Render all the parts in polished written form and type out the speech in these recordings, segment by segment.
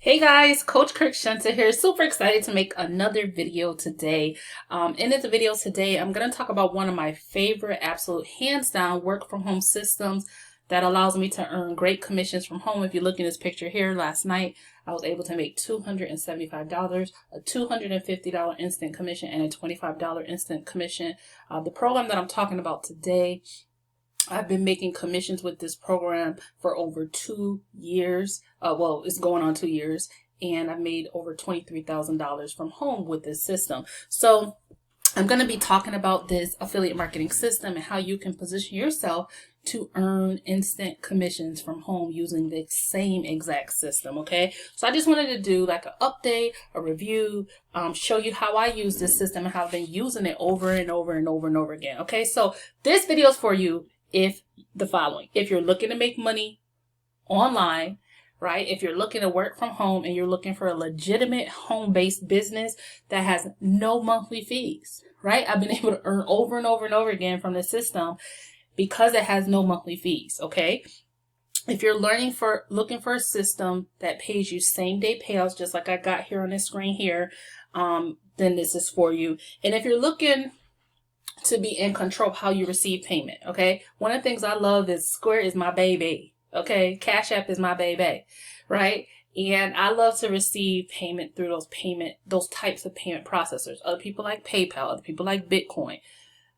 Hey guys, Coach 𝐸𝐻𝐸 here. Super excited to make another video today. In this video today, I'm going to talk about one of my favorite, absolute hands down work from home systems that allows me to earn great commissions from home. If you look in this picture here, last night I was able to make $275, a $250 instant commission, and a $25 instant commission. The program that I'm talking about today, I've been making commissions with this program for over 2 years. Well, it's going on 2 years, and I've made over $23,000 from home with this system. So I'm going to be talking about this affiliate marketing system and how you can position yourself to earn instant commissions from home using the same exact system. Okay, so I just wanted to do like an update, a review, show you how I use this system and how I've been using it over and over and over and over again. Okay, so this video is for you if you're looking to make money online, right? If you're looking to work from home and you're looking for a legitimate home-based business that has no monthly fees, right? I've been able to earn over and over and over again from the system because it has no monthly fees, okay? If you're looking for a system that pays you same-day payouts, just like I got here on this screen here, then this is for you. And if you're looking to be in control of how you receive payment, okay? One of the things I love is Square is my baby, okay? Cash App is my baby, right? And I love to receive payment through those types of payment processors. Other people like PayPal, other people like Bitcoin.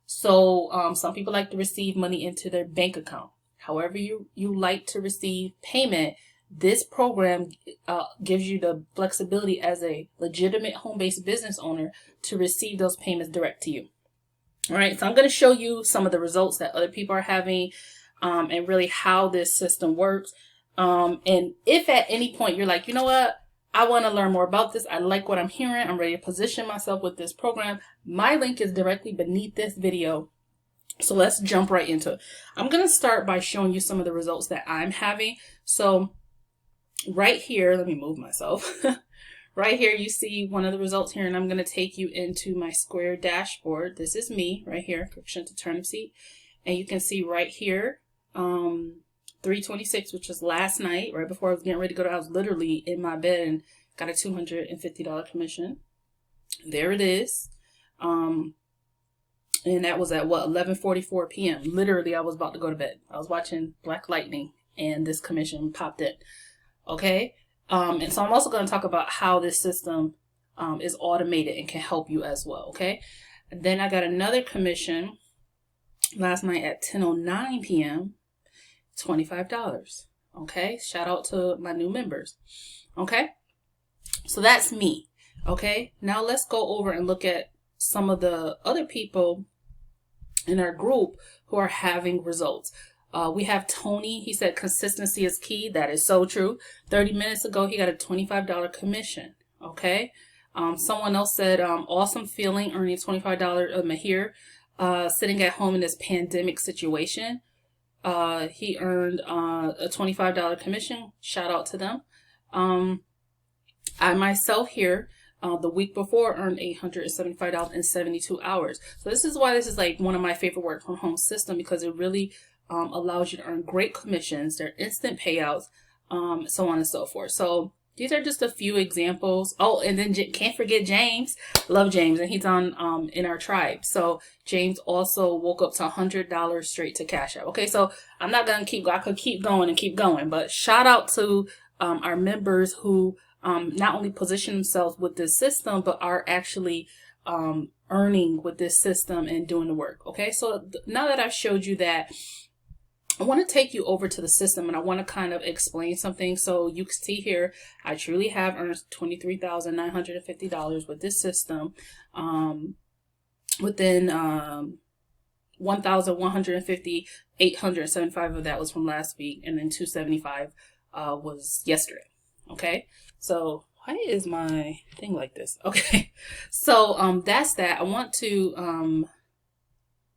So some people like to receive money into their bank account. However you like to receive payment, this program gives you the flexibility as a legitimate home-based business owner to receive those payments direct to you. All right, so I'm going to show you some of the results that other people are having and really how this system works. And if at any point you're like, you know what, I want to learn more about this. I like what I'm hearing. I'm ready to position myself with this program. My link is directly beneath this video. So let's jump right into it. I'm going to start by showing you some of the results that I'm having. So right here, let me move myself. Right here, you see one of the results here, and I'm going to take you into my Square dashboard. This is me right here, 𝐸𝐻𝐸 Turnip Seed. And you can see right here, 3/26, which was last night, right before I was getting ready to go to, I was literally in my bed and got a $250 commission. There it is. And that was at what, 11:44 p.m. Literally, I was about to go to bed. I was watching Black Lightning, and this commission popped in. Okay. And so I'm also going to talk about how this system is automated and can help you as well, okay? And then I got another commission last night at 10:09 p.m., $25, okay? Shout out to my new members, okay? So that's me, okay? Now let's go over and look at some of the other people in our group who are having results. We have Tony. He said consistency is key. That is so true. 30 minutes ago, he got a $25 commission. Okay. Someone else said, awesome feeling earning $25. Mahir, sitting at home in this pandemic situation. He earned a $25 commission. Shout out to them. I myself here, the week before, earned $875 in 72 hours. So this is why this is like one of my favorite work from home system, because it really allows you to earn great commissions. They're instant payouts, so on and so forth. So these are just a few examples. Oh, and then can't forget James. Love James, and he's on in our tribe. So James also woke up to $100 straight to Cash App. Okay, so I'm not gonna I could keep going, but shout out to our members who not only position themselves with this system, but are actually earning with this system and doing the work. Okay, so now that I've showed you that, I want to take you over to the system, and I want to kind of explain something. So you can see here, I truly have earned $23,950 with this system. Within 1,150, 875 of that was from last week, and then 275 was yesterday. Okay, so why is my thing like this? Okay, so that's that. I want to let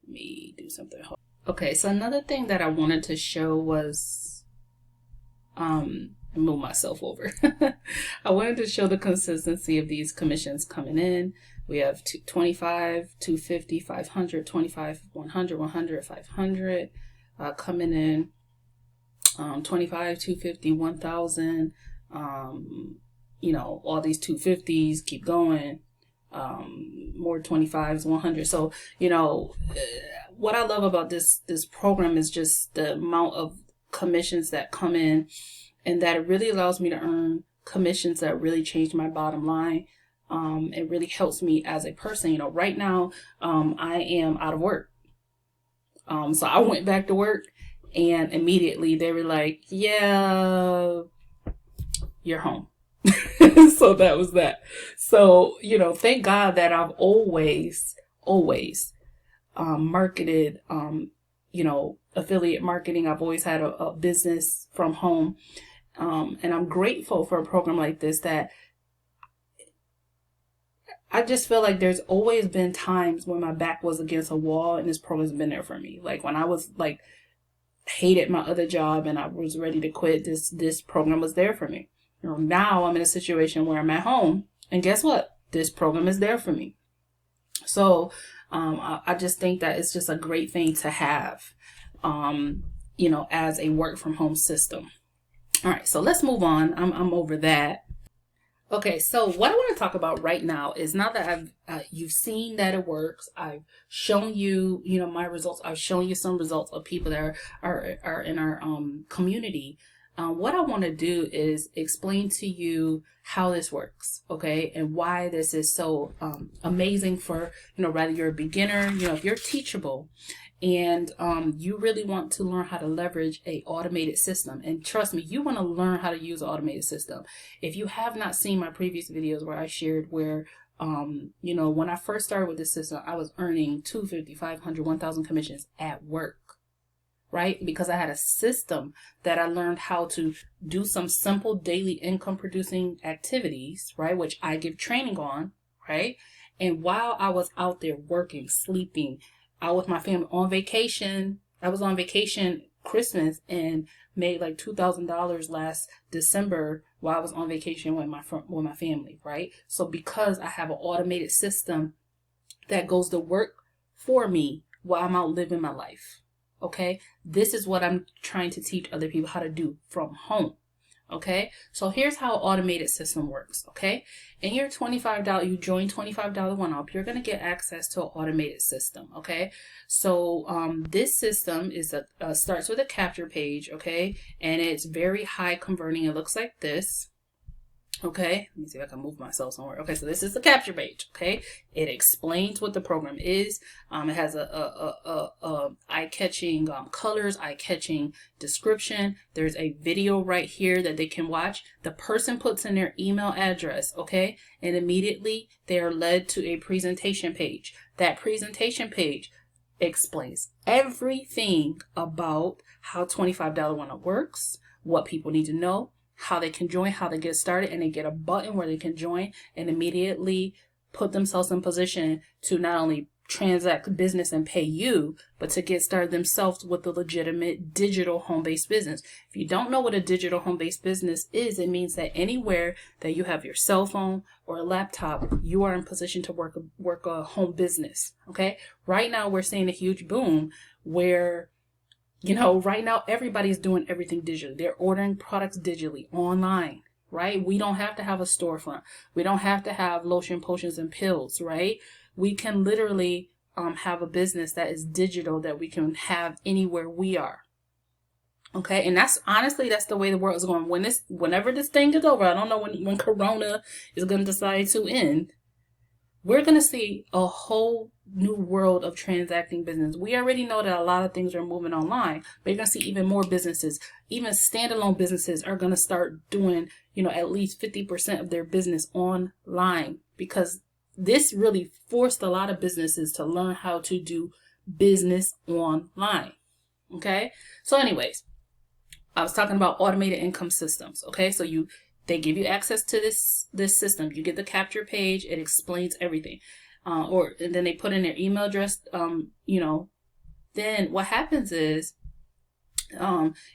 me do something. Okay, so another thing that I wanted to show was, move myself over. I wanted to show the consistency of these commissions coming in. We have 25, 250, 500, 25, 100, 100, 500 coming in. 25, 250, 1,000, you know, all these 250s, keep going, more 25s, 100. So, you know, what I love about this program is just the amount of commissions that come in, and that it really allows me to earn commissions that really change my bottom line. It really helps me as a person. You know, right now, I am out of work. So I went back to work, and immediately they were like, yeah, you're home. So that was that. So, you know, thank God that I've always marketed, you know, affiliate marketing. I've always had a business from home. And I'm grateful for a program like this, that I just feel like there's always been times when my back was against a wall, and this program's been there for me. Like when I was like hated my other job and I was ready to quit, this program was there for me. You know, now I'm in a situation where I'm at home, and guess what? This program is there for me. So I just think that it's just a great thing to have, you know, as a work from home system. All right, so let's move on. I'm over that. Okay, so what I want to talk about right now is, now that you've seen that it works, I've shown you, you know, my results. I've shown you some results of people that are in our community. What I want to do is explain to you how this works, okay, and why this is so amazing for, you know, whether you're a beginner, you know, if you're teachable, and you really want to learn how to leverage a automated system. And trust me, you want to learn how to use an automated system. If you have not seen my previous videos where I shared where, you know, when I first started with this system, I was earning 250, 500, 1,000 commissions at work, right? Because I had a system that I learned how to do some simple daily income producing activities, right? Which I give training on, right? And while I was out there working, sleeping, out with my family on vacation. I was on vacation Christmas and made like $2,000 last December while I was on vacation with my family, right? So because I have an automated system that goes to work for me while I'm out living my life, okay? This is what I'm trying to teach other people how to do from home. Okay, so here's how automated system works. Okay, in your $25, you join $25 one-up, you're going to get access to an automated system. Okay, so this system is starts with a capture page. Okay, and it's very high converting. It looks like this. Okay, let me see if I can move myself somewhere. Okay, so this is the capture page. Okay, it explains what the program is. It has a eye-catching colors, eye-catching description. There's a video right here that they can watch. The person puts in their email address, okay, and immediately they are led to a presentation page. That presentation page explains everything about how $25 one-up works, what people need to know, how they can join, how they get started, and they get a button where they can join and immediately put themselves in position to not only transact business and pay you, but to get started themselves with a legitimate digital home-based business. If you don't know what a digital home-based business is, it means that anywhere that you have your cell phone or a laptop, you are in position to work a home business. Okay, right now we're seeing a huge boom where, you know, right now everybody's doing everything digitally. They're ordering products digitally online, right? We don't have to have a storefront. We don't have to have lotion, potions, and pills, right? We can literally have a business that is digital that we can have anywhere we are. Okay, and that's honestly, that's the way the world is going. Whenever this thing is over, I don't know when Corona is going to decide to end, we're going to see a whole new world of transacting business. We already know that a lot of things are moving online, but you're going to see even more businesses, even standalone businesses are going to start doing, you know, at least 50% of their business online, because this really forced a lot of businesses to learn how to do business online. Okay. So anyways, I was talking about automated income systems. Okay. So they give you access to this system. You get the capture page. It explains everything. And then they put in their email address, you know, then what happens is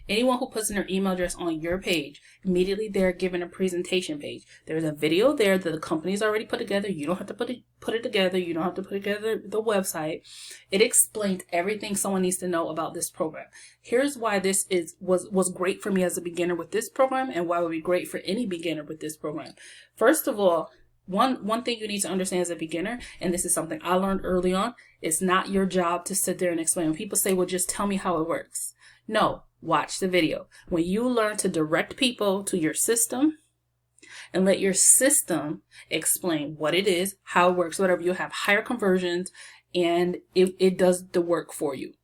Anyone who puts in their email address on your page, immediately they're given a presentation page. There's a video there that the company's already put together. You don't have to put it together. You don't have to put together the website. It explains everything someone needs to know about this program. Here's why this was great for me as a beginner with this program, and why it would be great for any beginner with this program. First of all, one thing you need to understand as a beginner, and this is something I learned early on, it's not your job to sit there and explain. When people say, well, just tell me how it works. No, watch the video. When you learn to direct people to your system and let your system explain what it is, how it works, whatever, you'll have higher conversions, and it does the work for you.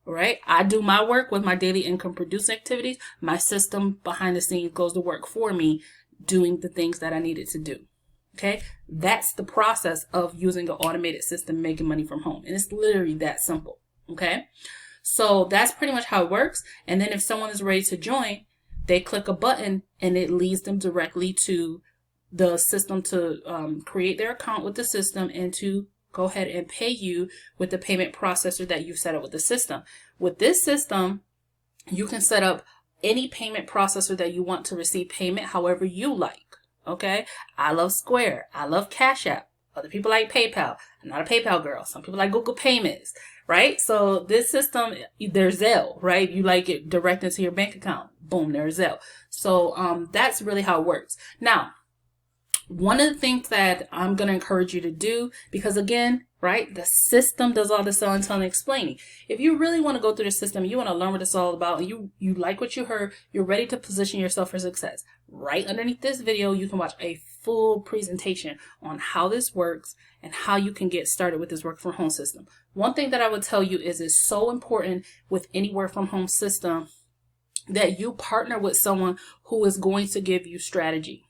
All right. I do my work with my daily income producing activities. My system behind the scenes goes to work for me, doing the things that I needed to do. Okay. That's the process of using an automated system, making money from home. And it's literally that simple. Okay. So that's pretty much how it works. And then if someone is ready to join, they click a button and it leads them directly to the system to create their account with the system and to go ahead and pay you with the payment processor that you set up with the system. With this system, you can set up any payment processor that you want to receive payment however you like. Okay. I love Square. I love Cash App. Other people like PayPal. I'm not a PayPal girl. Some people like Google Payments, right? So this system, there's Zelle, right? You like it direct into your bank account. Boom, there's Zelle. So that's really how it works. Now, one of the things that I'm going to encourage you to do, because again, right, the system does all the selling, telling, and explaining. If you really want to go through the system, you want to learn what it's all about, and you like what you heard, you're ready to position yourself for success. Right underneath this video, you can watch a full presentation on how this works and how you can get started with this work from home system. One thing that I would tell you is it's so important with any work from home system that you partner with someone who is going to give you strategy.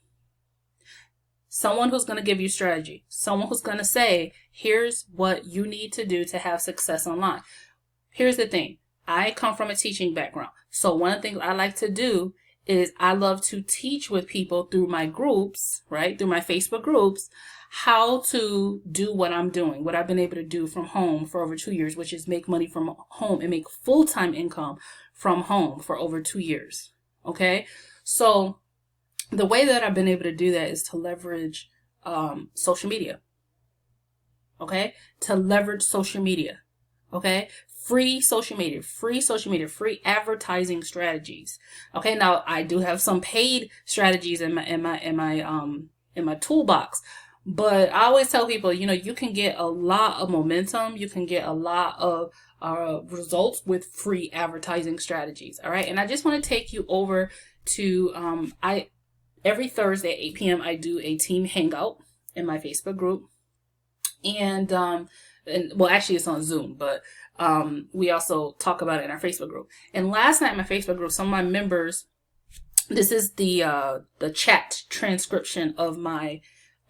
Someone who's going to give you strategy. Someone who's going to say, here's what you need to do to have success online. Here's the thing. I come from a teaching background. So one of the things I like to do is I love to teach with people through my groups, right? Through my Facebook groups, how to do what I'm doing, what I've been able to do from home for over 2 years, which is make money from home and make full-time income from home for over 2 years. Okay. So the way that I've been able to do that is to leverage social media. Okay. To leverage social media. Okay. Free social media, free advertising strategies. Okay. Now I do have some paid strategies in my toolbox, but I always tell people, you can get a lot of momentum. You can get a lot of results with free advertising strategies. All right. And I just want to take you over to, every Thursday at 8 p.m. I do a team hangout in my Facebook group. And well, actually it's on Zoom, but we also talk about it in our Facebook group. And last night in my Facebook group, some of my members, this is the chat transcription of my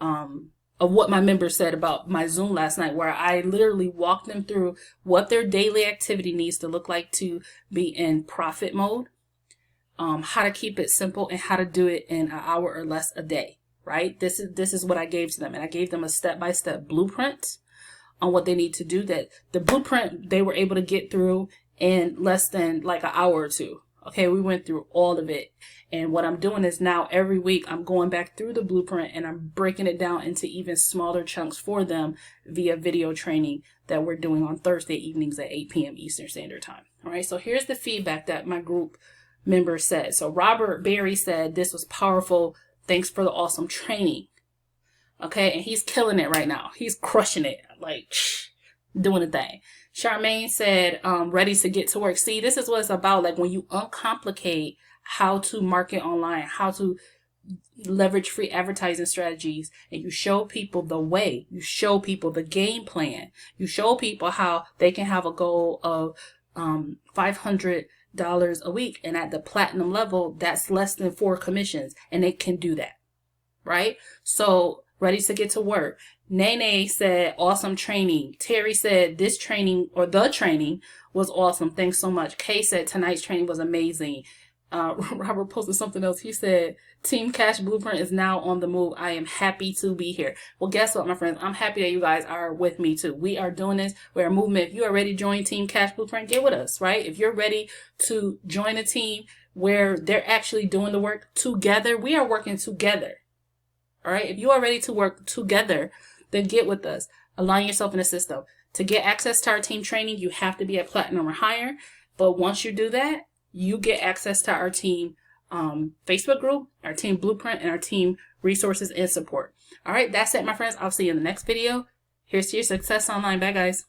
of what my members said about my Zoom last night, where I literally walked them through what their daily activity needs to look like to be in profit mode. How to keep it simple and how to do it in an hour or less a day, right? This is what I gave to them. And I gave them a step-by-step blueprint on what they need to do. That the blueprint they were able to get through in less than like an hour or two. Okay, we went through all of it. And what I'm doing is now every week I'm going back through the blueprint and I'm breaking it down into even smaller chunks for them via video training that we're doing on Thursday evenings at 8 p.m. Eastern Standard Time. All right, so here's the feedback that my group member said. So Robert Berry said, this was powerful. Thanks for the awesome training. Okay. And he's killing it right now. He's crushing it. Like doing a thing. Charmaine said, ready to get to work. See, this is what it's about. Like when you uncomplicate how to market online, how to leverage free advertising strategies, and you show people the way, you show people the game plan, you show people how they can have a goal of $500 a week, and at the platinum level that's less than 4 commissions, and they can do that, right? So ready to get to work. Nene said awesome training. Terry said this training, or the training, was awesome. Thanks so much. Kay said tonight's training was amazing. Robert posted something else. He said, Team Cash Blueprint is now on the move. I am happy to be here. Well, guess what, my friends? I'm happy that you guys are with me too. We are doing this. We're a movement. If you are ready to join Team Cash Blueprint, get with us, right? If you're ready to join a team where they're actually doing the work together, we are working together. All right. If you are ready to work together, then get with us. Align yourself in the system. To get access to our team training, you have to be at Platinum or higher. But once you do that, you get access to our team Facebook group, our team blueprint, and our team resources and support. All right. That's it, my friends. I'll see you in the next video. Here's to your success online. Bye, guys.